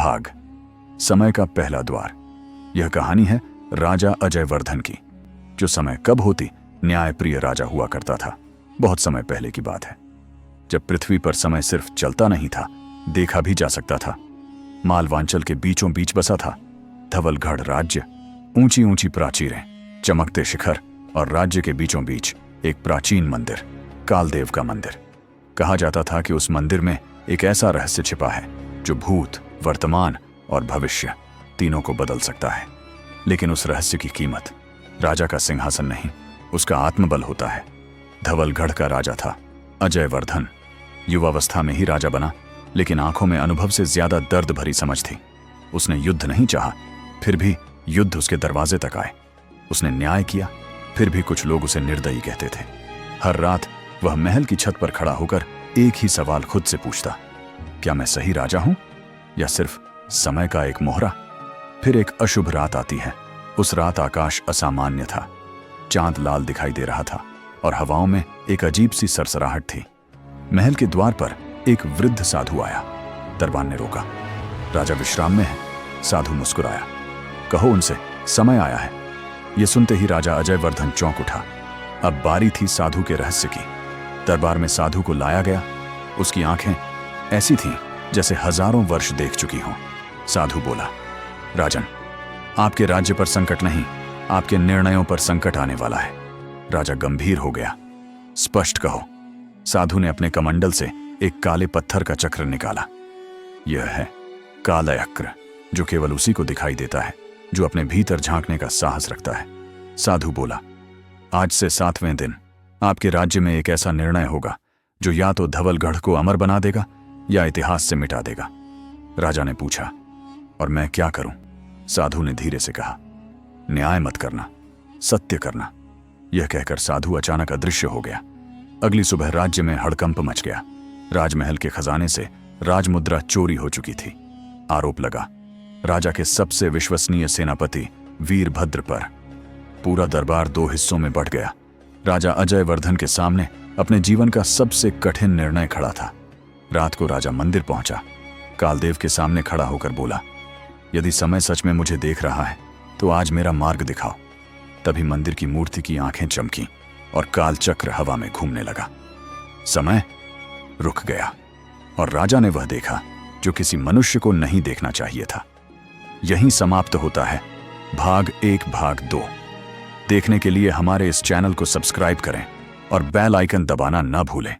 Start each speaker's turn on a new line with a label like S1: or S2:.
S1: भाग, समय का पहला द्वार। यह कहानी है राजा अजयवर्धन की, जो समय कब होती न्यायप्रिय राजा हुआ करता था। बहुत समय पहले की बात है, जब पृथ्वी पर समय सिर्फ चलता नहीं था, देखा भी जा सकता था। मालवांचल के बीचों बीच बसा था धवलगढ़ राज्य। ऊंची ऊंची प्राचीरें, चमकते शिखर और राज्य के बीचों बीच एक प्राचीन मंदिर, कालदेव का मंदिर। कहा जाता था कि उस मंदिर में एक ऐसा रहस्य छिपा है जो भूत, वर्तमान और भविष्य तीनों को बदल सकता है। लेकिन उस रहस्य की कीमत राजा का सिंहासन नहीं, उसका आत्मबल होता है। धवलगढ़ का राजा था अजयवर्धन। युवावस्था में ही राजा बना, लेकिन आंखों में अनुभव से ज्यादा दर्द भरी समझ थी। उसने युद्ध नहीं चाहा, फिर भी युद्ध उसके दरवाजे तक आए। उसने न्याय किया, फिर भी कुछ लोग उसे निर्दयी कहते थे। हर रात वह महल की छत पर खड़ा होकर एक ही सवाल खुद से पूछता, क्या मैं सही राजा हूं या सिर्फ समय का एक मोहरा? फिर एक अशुभ रात आती है। उस रात आकाश असामान्य था, चांद लाल दिखाई दे रहा था और हवाओं में एक अजीब सी सरसराहट थी। महल के द्वार पर एक वृद्ध साधु आया। दरबान ने रोका। राजा विश्राम में है। साधु मुस्कुराया। कहो उनसे, समय आया है। यह सुनते ही राजा अजयवर्धन चौंक उठा। अब बारी थी साधु के रहस्य की। दरबार में साधु को लाया गया। उसकी आंखें ऐसी थीं जैसे हजारों वर्ष देख चुकी हों। साधु बोला, राजन, आपके राज्य पर संकट नहीं, आपके निर्णयों पर संकट आने वाला है। राजा गंभीर हो गया। स्पष्ट कहो। साधु ने अपने कमंडल से एक काले पत्थर का चक्र निकाला। यह है कालयक्र, जो केवल उसी को दिखाई देता है जो अपने भीतर झांकने का साहस रखता है। साधु बोला, आज से 7वें दिन आपके राज्य में एक ऐसा निर्णय होगा जो या तो धवलगढ़ को अमर बना देगा या इतिहास से मिटा देगा। राजा ने पूछा, और मैं क्या करूं? साधु ने धीरे से कहा, न्याय मत करना, सत्य करना। यह कहकर साधु अचानक अदृश्य हो गया। अगली सुबह राज्य में हड़कंप मच गया। राजमहल के खजाने से राजमुद्रा चोरी हो चुकी थी। आरोप लगा राजा के सबसे विश्वसनीय सेनापति वीरभद्र पर। पूरा दरबार 2 हिस्सों में बंट गया। राजा अजयवर्धन के सामने अपने जीवन का सबसे कठिन निर्णय खड़ा था। रात को राजा मंदिर पहुंचा। कालदेव के सामने खड़ा होकर बोला, यदि समय सच में मुझे देख रहा है तो आज मेरा मार्ग दिखाओ। तभी मंदिर की मूर्ति की आंखें चमकी और कालचक्र हवा में घूमने लगा। समय रुक गया और राजा ने वह देखा जो किसी मनुष्य को नहीं देखना चाहिए था। यहीं समाप्त होता है भाग 1 भाग 2। देखने के लिए हमारे इस चैनल को सब्सक्राइब करें और बेल आइकन दबाना न भूलें।